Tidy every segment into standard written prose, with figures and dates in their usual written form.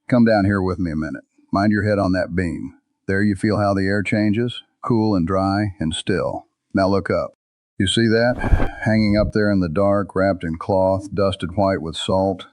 Come down here with me a minute. Mind your head on that beam. There you feel how the air changes? Cool and dry and still. Now look up. You see that? Hanging up there in the dark, wrapped in cloth, dusted white with salt.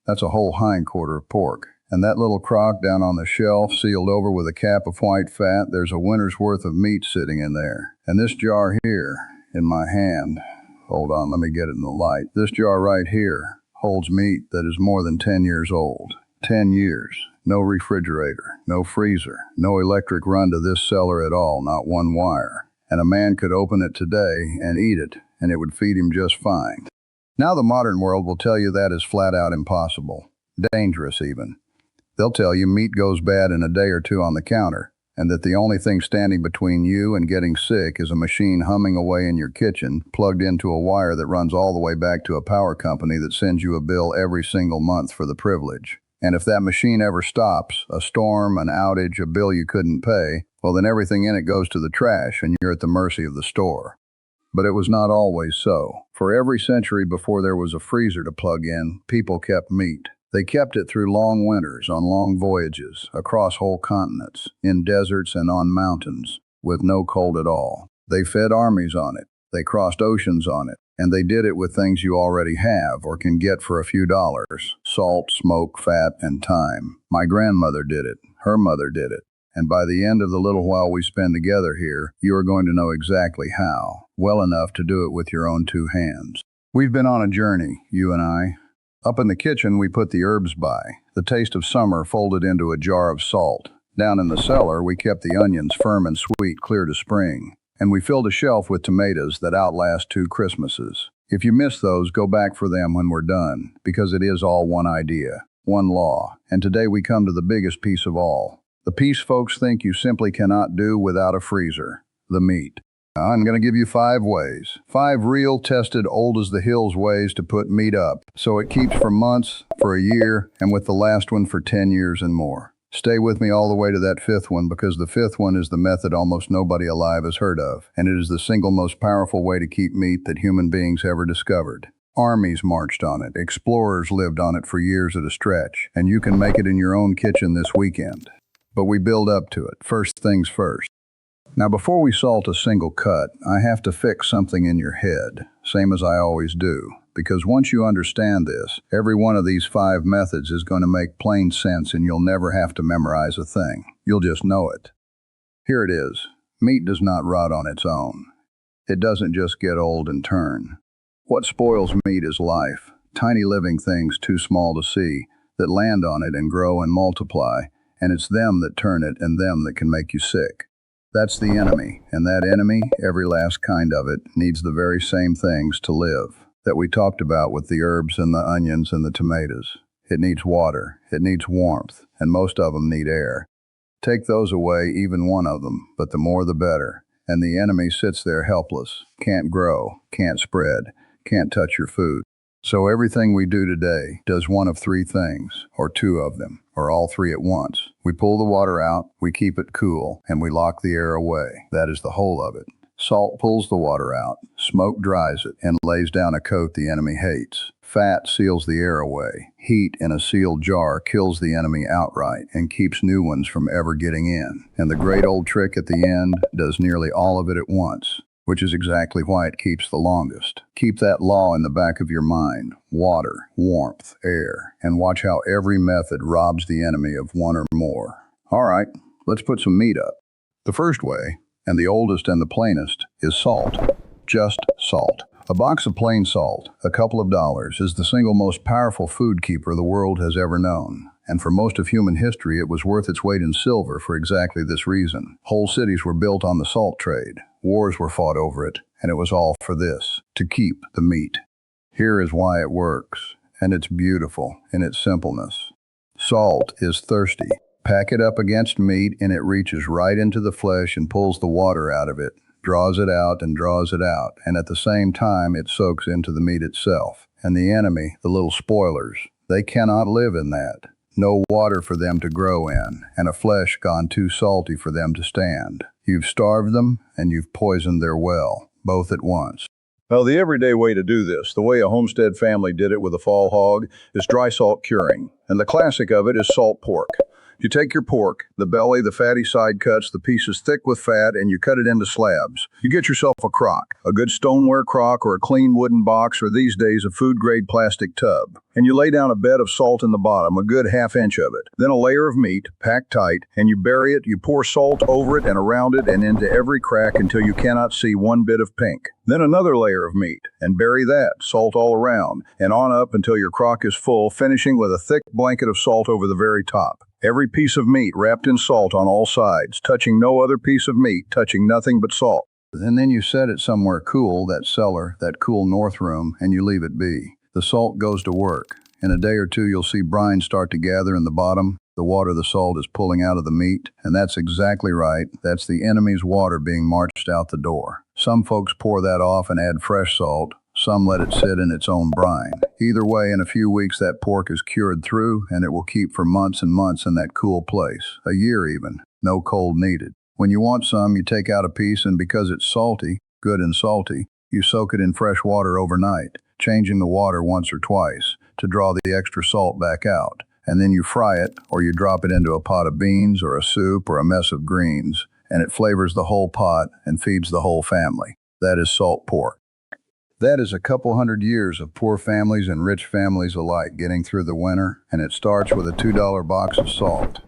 That's a whole hindquarter of pork. And that little crock down on the shelf, sealed over with a cap of white fat, there's a winter's worth of meat sitting in there. And this jar here, in my hand, hold on, let me get it in the light. This jar right here holds meat that is more than 10 years old. 10 years. No refrigerator, no freezer, no electric run to this cellar at all, not one wire. And a man could open it today and eat it, and it would feed him just fine. Now the modern world will tell you that is flat out impossible. Dangerous even. They'll tell you meat goes bad in a day or two on the counter, and that the only thing standing between you and getting sick is a machine humming away in your kitchen, plugged into a wire that runs all the way back to a power company that sends you a bill every single month for the privilege. And if that machine ever stops, a storm, an outage, a bill you couldn't pay, well then everything in it goes to the trash and you're at the mercy of the store. But it was not always so. For every century before there was a freezer to plug in, people kept meat. They kept it through long winters, on long voyages, across whole continents, in deserts and on mountains, with no cold at all. They fed armies on it. They crossed oceans on it. And they did it with things you already have or can get for a few dollars. Salt, smoke, fat, and time. My grandmother did it. Her mother did it. And by the end of the little while we spend together here, you are going to know exactly how, well enough to do it with your own two hands. We've been on a journey, you and I. Up in the kitchen, we put the herbs by, the taste of summer folded into a jar of salt. Down in the cellar, we kept the onions firm and sweet clear to spring. And we filled a shelf with tomatoes that outlast 2 Christmases. If you miss those, go back for them when we're done, because it is all one idea, one law. And today we come to the biggest piece of all. The piece folks think you simply cannot do without a freezer, the meat. Now, I'm going to give you 5 ways. 5 real, tested, old as the hills ways to put meat up, so it keeps for months, for a year, and with the last one for 10 years and more. Stay with me all the way to that 5th one, because the 5th one is the method almost nobody alive has heard of, and it is the single most powerful way to keep meat that human beings ever discovered. Armies marched on it, explorers lived on it for years at a stretch, and you can make it in your own kitchen this weekend. But we build up to it, first things first. Now before we salt a single cut, I have to fix something in your head, same as I always do. Because once you understand this, every one of these 5 methods is going to make plain sense and you'll never have to memorize a thing. You'll just know it. Here it is. Meat does not rot on its own. It doesn't just get old and turn. What spoils meat is life, tiny living things too small to see, that land on it and grow and multiply, and it's them that turn it and them that can make you sick. That's the enemy, and that enemy, every last kind of it, needs the very same things to live that we talked about with the herbs and the onions and the tomatoes. It needs water, it needs warmth, and most of them need air. Take those away, even one of them, but the more the better. And the enemy sits there helpless, can't grow, can't spread, can't touch your food. So everything we do today does one of 3 things, or 2 of them, or all 3 at once. We pull the water out, we keep it cool, and we lock the air away. That is the whole of it. Salt pulls the water out, smoke dries it, and lays down a coat the enemy hates. Fat seals the air away. Heat in a sealed jar kills the enemy outright and keeps new ones from ever getting in. And the great old trick at the end does nearly all of it at once, which is exactly why it keeps the longest. Keep that law in the back of your mind. Water, warmth, air, and watch how every method robs the enemy of one or more. All right, let's put some meat up. The first way, and the oldest and the plainest, is salt. Just salt. A box of plain salt, a couple of dollars, is the single most powerful food keeper the world has ever known. And for most of human history, it was worth its weight in silver for exactly this reason. Whole cities were built on the salt trade. Wars were fought over it, and it was all for this, to keep the meat. Here is why it works, and it's beautiful in its simpleness. Salt is thirsty. Pack it up against meat, and it reaches right into the flesh and pulls the water out of it, draws it out and draws it out, and at the same time it soaks into the meat itself. And the enemy, the little spoilers, they cannot live in that. No water for them to grow in, and a flesh gone too salty for them to stand. You've starved them, and you've poisoned their well, both at once. Well, the everyday way to do this, the way a homestead family did it with a fall hog, is dry salt curing. And the classic of it is salt pork. You take your pork, the belly, the fatty side cuts, the pieces thick with fat, and you cut it into slabs. You get yourself a crock, a good stoneware crock or a clean wooden box or these days a food-grade plastic tub. And you lay down a bed of salt in the bottom, a good half-inch of it. Then a layer of meat, packed tight, and you bury it, you pour salt over it and around it and into every crack until you cannot see one bit of pink. Then another layer of meat, and bury that, salt all around, and on up until your crock is full, finishing with a thick blanket of salt over the very top. Every piece of meat wrapped in salt on all sides, touching no other piece of meat, touching nothing but salt. And then you set it somewhere cool, that cellar, that cool north room, and you leave it be. The salt goes to work. In a day or two, you'll see brine start to gather in the bottom. The water the salt is pulling out of the meat, and that's exactly right. That's the enemy's water being marched out the door. Some folks pour that off and add fresh salt. Some let it sit in its own brine. Either way, in a few weeks that pork is cured through, and it will keep for months and months in that cool place. A year even. No cold needed. When you want some, you take out a piece, and because it's salty, good and salty, you soak it in fresh water overnight, changing the water once or twice to draw the extra salt back out. And then you fry it, or you drop it into a pot of beans or a soup or a mess of greens, and it flavors the whole pot and feeds the whole family. That is salt pork. That is a couple hundred years of poor families and rich families alike getting through the winter, and it starts with a $2 box of salt.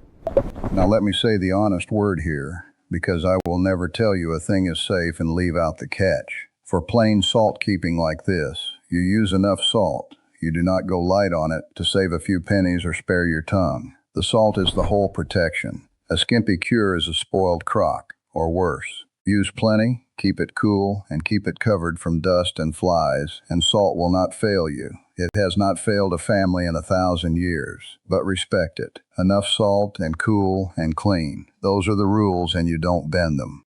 Now let me say the honest word here, because I will never tell you a thing is safe and leave out the catch. For plain salt keeping like this, you use enough salt. You do not go light on it to save a few pennies or spare your tongue. The salt is the whole protection. A skimpy cure is a spoiled crock, or worse. Use plenty, keep it cool, and keep it covered from dust and flies, and salt will not fail you. It has not failed a family in 1,000 years, but respect it. Enough salt and cool and clean. Those are the rules, and you don't bend them.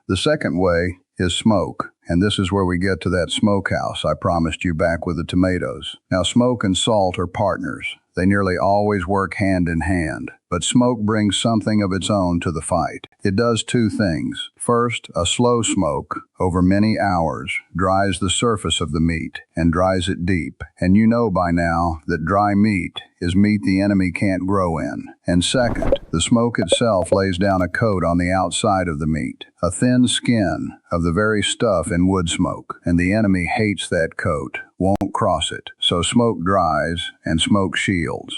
The second way is smoke, and this is where we get to that smokehouse I promised you back with the tomatoes. Now, smoke and salt are partners. They nearly always work hand in hand, but smoke brings something of its own to the fight. It does two things. First, a slow smoke, over many hours, dries the surface of the meat and dries it deep. And you know by now that dry meat is meat the enemy can't grow in. And second, the smoke itself lays down a coat on the outside of the meat, a thin skin of the very stuff in wood smoke, and the enemy hates that coat, won't cross it. So smoke dries and smoke shields.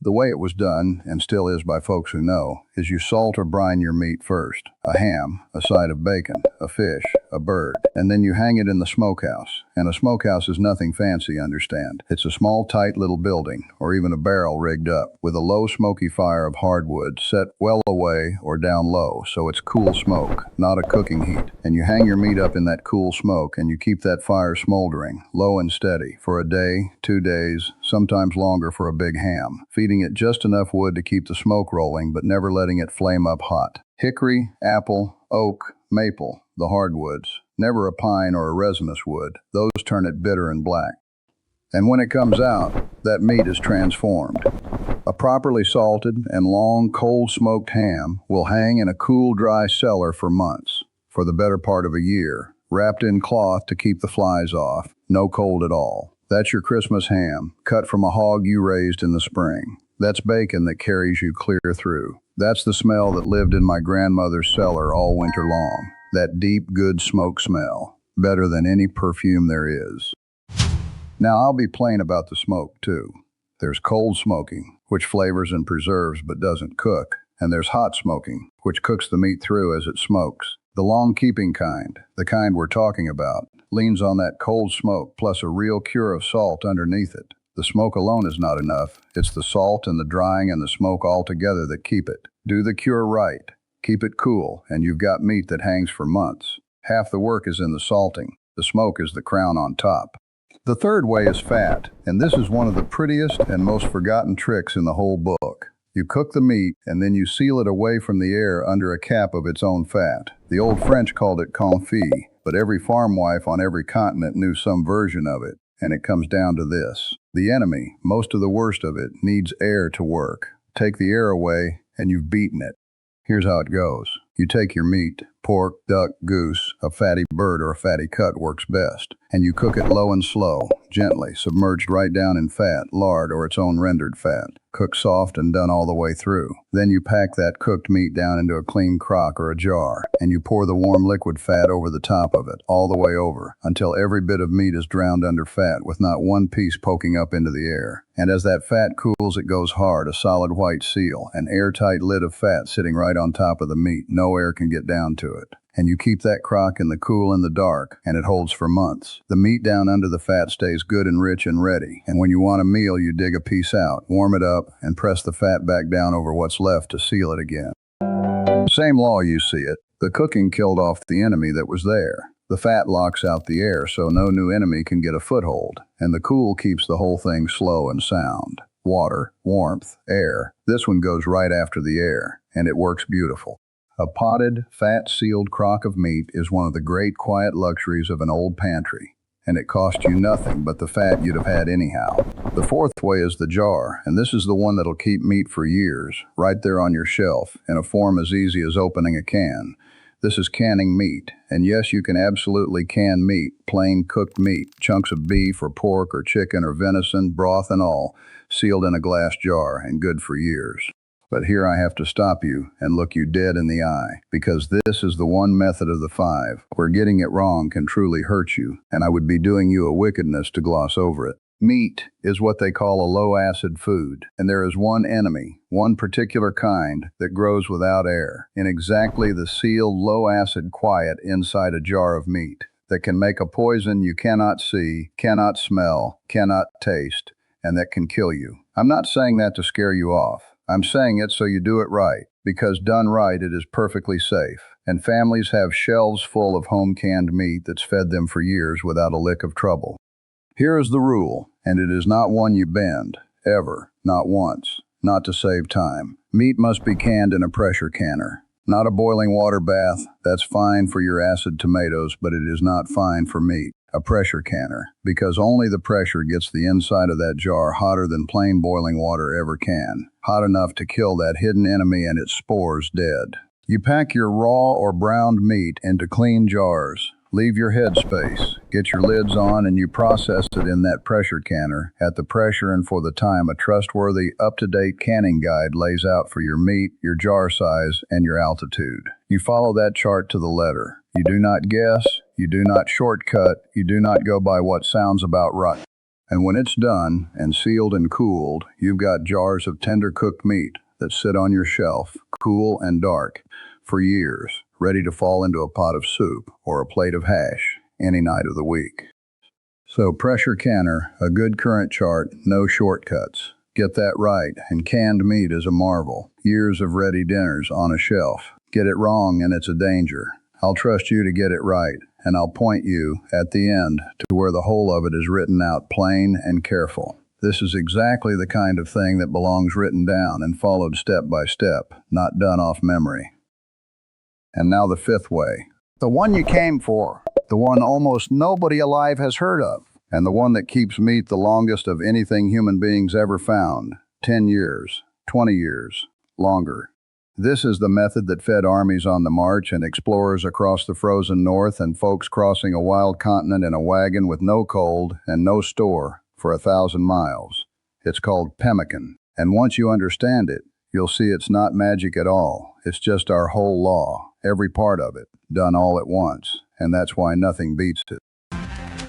The way it was done, and still is by folks who know, is you salt or brine your meat first. A ham, a side of bacon, a fish, a bird, and then you hang it in the smokehouse. And a smokehouse is nothing fancy, understand. It's a small, tight little building, or even a barrel rigged up, with a low smoky fire of hardwood set well away or down low, so it's cool smoke, not a cooking heat. And you hang your meat up in that cool smoke, and you keep that fire smoldering, low and steady, for a day, 2 days, sometimes longer for a big ham, feeding it just enough wood to keep the smoke rolling, but never letting it flame up hot. Hickory, apple, oak, maple, the hardwoods, never a pine or a resinous wood. Those turn it bitter and black. And when it comes out, that meat is transformed. A properly salted and long, cold-smoked ham will hang in a cool, dry cellar for months, for the better part of a year, wrapped in cloth to keep the flies off, no cold at all. That's your Christmas ham, cut from a hog you raised in the spring. That's bacon that carries you clear through. That's the smell that lived in my grandmother's cellar all winter long. That deep, good smoke smell. Better than any perfume there is. Now, I'll be plain about the smoke, too. There's cold smoking, which flavors and preserves but doesn't cook. And there's hot smoking, which cooks the meat through as it smokes. The long-keeping kind, the kind we're talking about, leans on that cold smoke plus a real cure of salt underneath it. The smoke alone is not enough. It's the salt and the drying and the smoke all together that keep it. Do the cure right. Keep it cool, and you've got meat that hangs for months. Half the work is in the salting. The smoke is the crown on top. The third way is fat, and this is one of the prettiest and most forgotten tricks in the whole book. You cook the meat, and then you seal it away from the air under a cap of its own fat. The old French called it confit, but every farm wife on every continent knew some version of it, and it comes down to this. The enemy, most of the worst of it, needs air to work. Take the air away, and you've beaten it. Here's how it goes. You take your meat, pork, duck, goose, a fatty bird or a fatty cut works best, and you cook it low and slow, gently, submerged right down in fat, lard, or its own rendered fat. Cook soft and done all the way through. Then you pack that cooked meat down into a clean crock or a jar, and you pour the warm liquid fat over the top of it, all the way over, until every bit of meat is drowned under fat with not one piece poking up into the air. And as that fat cools, it goes hard, a solid white seal, an airtight lid of fat sitting right on top of the meat. No air can get down to it. And you keep that crock in the cool and the dark, and it holds for months. The meat down under the fat stays good and rich and ready, and when you want a meal, you dig a piece out, warm it up, and press the fat back down over what's left to seal it again. Same law, you see it. The cooking killed off the enemy that was there. The fat locks out the air so no new enemy can get a foothold, and the cool keeps the whole thing slow and sound. Water, warmth, air. This one goes right after the air, and it works beautiful. A potted, fat-sealed crock of meat is one of the great quiet luxuries of an old pantry, and it costs you nothing but the fat you'd have had anyhow. The fourth way is the jar, and this is the one that'll keep meat for years, right there on your shelf, in a form as easy as opening a can. This is canning meat, and yes, you can absolutely can meat, plain cooked meat, chunks of beef or pork or chicken or venison, broth and all, sealed in a glass jar and good for years. But here I have to stop you and look you dead in the eye, because this is the one method of the 5 where getting it wrong can truly hurt you, and I would be doing you a wickedness to gloss over it. Meat is what they call a low-acid food, and there is one enemy, one particular kind, that grows without air, in exactly the sealed low-acid quiet inside a jar of meat, that can make a poison you cannot see, cannot smell, cannot taste, and that can kill you. I'm not saying that to scare you off. I'm saying it so you do it right, because done right it is perfectly safe, and families have shelves full of home-canned meat that's fed them for years without a lick of trouble. Here is the rule, and it is not one you bend, ever, not once, not to save time. Meat must be canned in a pressure canner. Not a boiling water bath. That's fine for your acid tomatoes, but it is not fine for meat. A pressure canner, because only the pressure gets the inside of that jar hotter than plain boiling water ever can. Hot enough to kill that hidden enemy and its spores dead. You pack your raw or browned meat into clean jars. Leave your head space, get your lids on, and you process it in that pressure canner at the pressure and for the time a trustworthy, up-to-date canning guide lays out for your meat, your jar size, and your altitude. You follow that chart to the letter. You do not guess, you do not shortcut, you do not go by what sounds about right. And when it's done and sealed and cooled, you've got jars of tender cooked meat that sit on your shelf, cool and dark, for years, ready to fall into a pot of soup or a plate of hash any night of the week. So pressure canner, a good current chart, no shortcuts. Get that right, and canned meat is a marvel. Years of ready dinners on a shelf. Get it wrong and it's a danger. I'll trust you to get it right, and I'll point you, at the end, to where the whole of it is written out plain and careful. This is exactly the kind of thing that belongs written down and followed step by step, not done off memory. And now the 5th way. The one you came for. The one almost nobody alive has heard of. And the one that keeps meat the longest of anything human beings ever found. 10 years, 20 years, longer. This is the method that fed armies on the march and explorers across the frozen north and folks crossing a wild continent in a wagon with no cold and no store for 1,000 miles. It's called pemmican. And once you understand it, you'll see it's not magic at all. It's just our whole law, every part of it, done all at once, and that's why nothing beats it.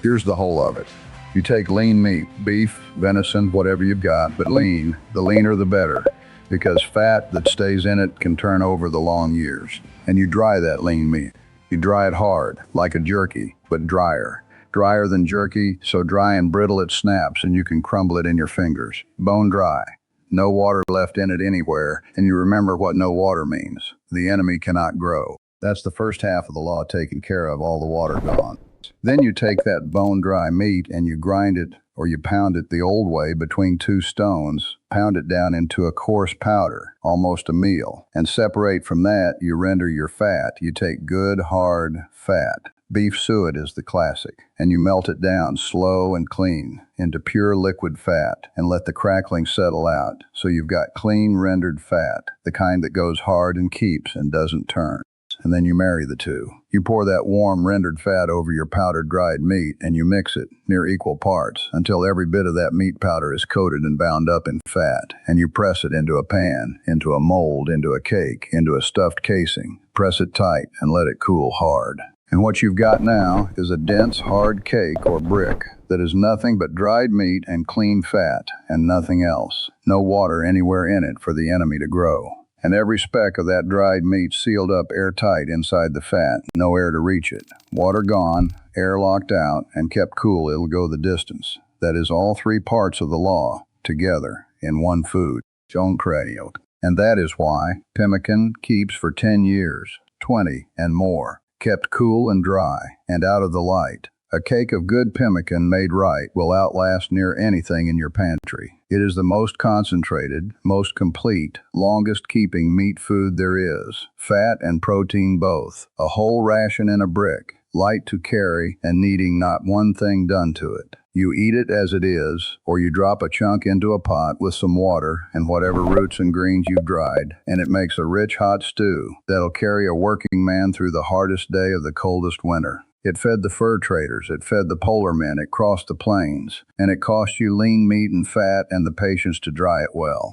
Here's the whole of it. You take lean meat, beef, venison, whatever you've got, but lean, the leaner the better, because fat that stays in it can turn over the long years. And you dry that lean meat. You dry it hard, like a jerky, but drier. Drier than jerky, so dry and brittle it snaps and you can crumble it in your fingers. Bone dry. No water left in it anywhere, and you remember what no water means. The enemy cannot grow. That's the first half of the law taken care of, all the water gone. Then you take that bone-dry meat and you grind it, or you pound it the old way between 2 stones, pound it down into a coarse powder, almost a meal. And separate from that, you render your fat. You take good, hard fat. Beef suet is the classic, and you melt it down slow and clean into pure liquid fat and let the crackling settle out. So you've got clean rendered fat, the kind that goes hard and keeps and doesn't turn. and then you marry the two. You pour that warm rendered fat over your powdered dried meat, and you mix it, near equal parts, until every bit of that meat powder is coated and bound up in fat, and you press it into a pan, into a mold, into a cake, into a stuffed casing. Press it tight and let it cool hard. And what you've got now is a dense, hard cake or brick that is nothing but dried meat and clean fat and nothing else. No water anywhere in it for the enemy to grow. And every speck of that dried meat sealed up airtight inside the fat, no air to reach it. Water gone, air locked out, and kept cool, it'll go the distance. That is all three parts of the law, together, in one food. And that is why pemmican keeps for 10 years, 20, and more. Kept cool and dry, and out of the light. A cake of good pemmican made right will outlast near anything in your pantry. It is the most concentrated, most complete, longest-keeping meat food there is. Fat and protein both. A whole ration in a brick, light to carry, and needing not one thing done to it. You eat it as it is, or you drop a chunk into a pot with some water and whatever roots and greens you've dried, and it makes a rich hot stew that'll carry a working man through the hardest day of the coldest winter. It fed the fur traders, it fed the polar men, it crossed the plains, and it cost you lean meat and fat and the patience to dry it well.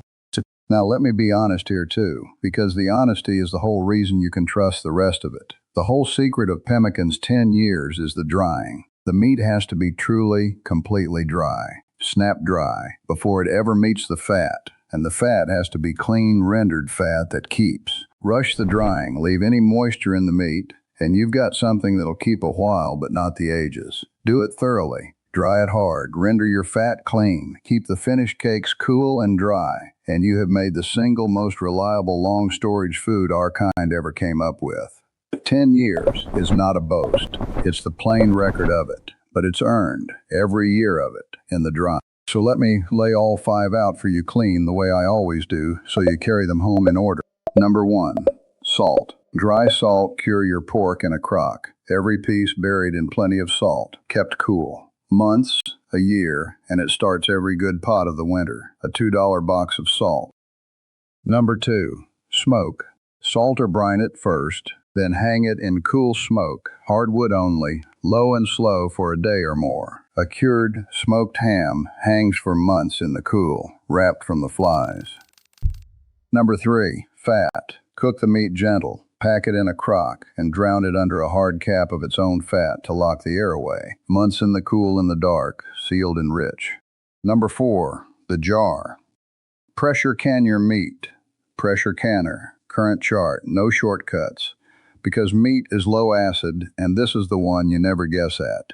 Now let me be honest here too, because the honesty is the whole reason you can trust the rest of it. The whole secret of pemmican's 10 years is the drying. The meat has to be truly, completely dry, snap dry, before it ever meets the fat, and the fat has to be clean, rendered fat that keeps. Rush the drying, leave any moisture in the meat, and you've got something that'll keep a while but not the ages. Do it thoroughly, dry it hard, render your fat clean, keep the finished cakes cool and dry, and you have made the single most reliable long storage food our kind ever came up with. 10 years is not a boast. It's the plain record of it, but it's earned, every year of it, in the dry. So let me lay all 5 out for you clean the way I always do, so you carry them home in order. Number 1, salt. Dry salt cure your pork in a crock. Every piece buried in plenty of salt, kept cool. Months, a year, and it starts every good pot of the winter. A $2 box of salt. Number 2, smoke. Salt or brine it first, then hang it in cool smoke, hardwood only, low and slow for a day or more. A cured, smoked ham hangs for months in the cool, wrapped from the flies. Number 3, fat. Cook the meat gentle. Pack it in a crock and drown it under a hard cap of its own fat to lock the air away. Months in the cool and the dark, sealed and rich. Number 4, the jar. Pressure can your meat. Pressure canner. Current chart. No shortcuts. Because meat is low acid, and this is the one you never guess at.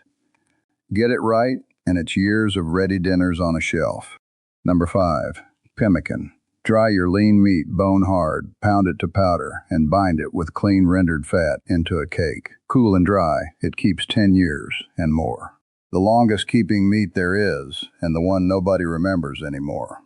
Get it right, and it's years of ready dinners on a shelf. Number 5, pemmican. Dry your lean meat bone hard, pound it to powder, and bind it with clean rendered fat into a cake. Cool and dry, it keeps 10 years and more. The longest keeping meat there is, and the one nobody remembers anymore.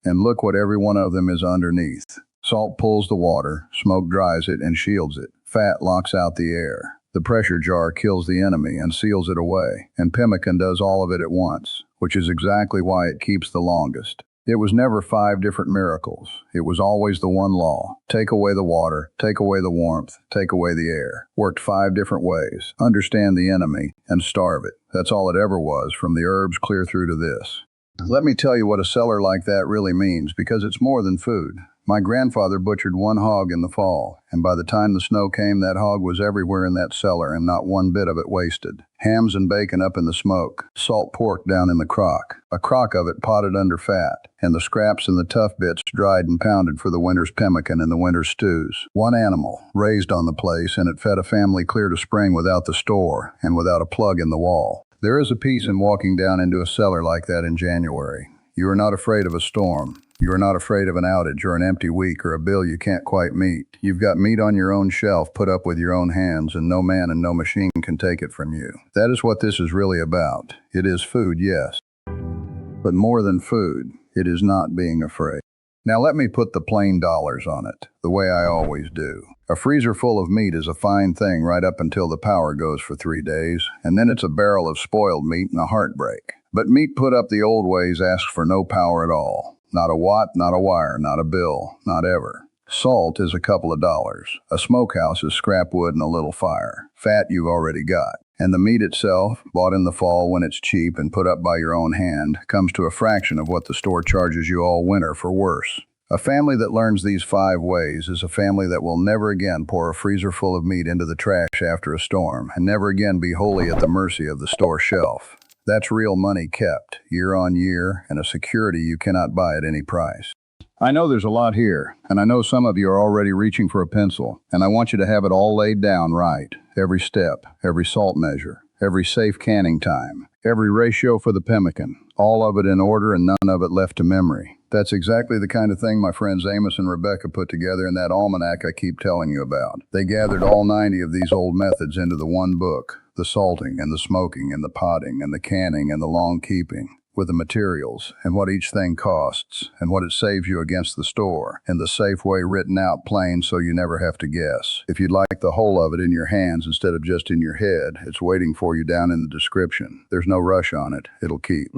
And look what every one of them is underneath. Salt pulls the water, smoke dries it and shields it. Fat locks out the air. The pressure jar kills the enemy and seals it away. And pemmican does all of it at once, which is exactly why it keeps the longest. It was never 5 different miracles. It was always the one law. Take away the water, take away the warmth, take away the air. Worked 5 different ways. Understand the enemy and starve it. That's all it ever was, from the herbs clear through to this. Let me tell you what a cellar like that really means, because it's more than food. My grandfather butchered 1 hog in the fall, and by the time the snow came, that hog was everywhere in that cellar, and not one bit of it wasted. Hams and bacon up in the smoke, salt pork down in the crock, a crock of it potted under fat, and the scraps and the tough bits dried and pounded for the winter's pemmican and the winter's stews. 1 animal raised on the place, and it fed a family clear to spring without the store and without a plug in the wall. There is a peace in walking down into a cellar like that in January. You are not afraid of a storm. You are not afraid of an outage or an empty week or a bill you can't quite meet. You've got meat on your own shelf put up with your own hands, and no man and no machine can take it from you. That is what this is really about. It is food, yes. But more than food, it is not being afraid. Now let me put the plain dollars on it, the way I always do. A freezer full of meat is a fine thing right up until the power goes for 3 days, and then it's a barrel of spoiled meat and a heartbreak. But meat put up the old ways asks for no power at all. Not a watt, not a wire, not a bill, not ever. Salt is a couple of dollars. A smokehouse is scrap wood and a little fire. Fat you've already got. And the meat itself, bought in the fall when it's cheap and put up by your own hand, comes to a fraction of what the store charges you all winter for worse. A family that learns these 5 ways is a family that will never again pour a freezer full of meat into the trash after a storm and never again be wholly at the mercy of the store shelf. That's real money kept, year on year, and a security you cannot buy at any price. I know there's a lot here, and I know some of you are already reaching for a pencil, and I want you to have it all laid down right. Every step, every salt measure, every safe canning time, every ratio for the pemmican, all of it in order and none of it left to memory. That's exactly the kind of thing my friends Amos and Rebecca put together in that almanac I keep telling you about. They gathered all 90 of these old methods into the one book, the salting and the smoking and the potting and the canning and the long keeping, with the materials and what each thing costs and what it saves you against the store, in the safe way written out plain so you never have to guess. If you'd like the whole of it in your hands instead of just in your head, it's waiting for you down in the description. There's no rush on it. It'll keep.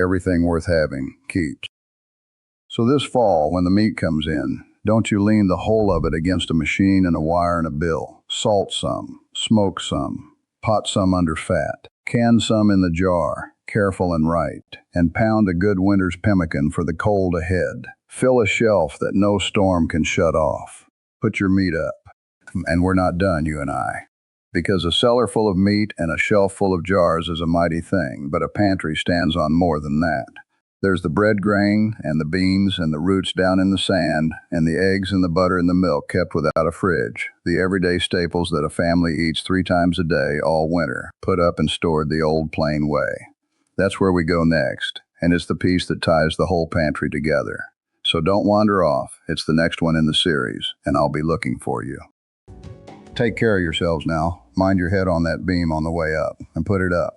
Everything worth having keeps. So this fall, when the meat comes in, don't you lean the whole of it against a machine and a wire and a bill. Salt some, smoke some, pot some under fat, can some in the jar, careful and right, and pound a good winter's pemmican for the cold ahead. Fill a shelf that no storm can shut off. Put your meat up. And we're not done, you and I. Because a cellar full of meat and a shelf full of jars is a mighty thing, but a pantry stands on more than that. There's the bread grain and the beans and the roots down in the sand and the eggs and the butter and the milk kept without a fridge, the everyday staples that a family eats 3 times a day all winter, put up and stored the old plain way. That's where we go next, and it's the piece that ties the whole pantry together. So don't wander off. It's the next one in the series, and I'll be looking for you. Take care of yourselves now. Mind your head on that beam on the way up, and put it up.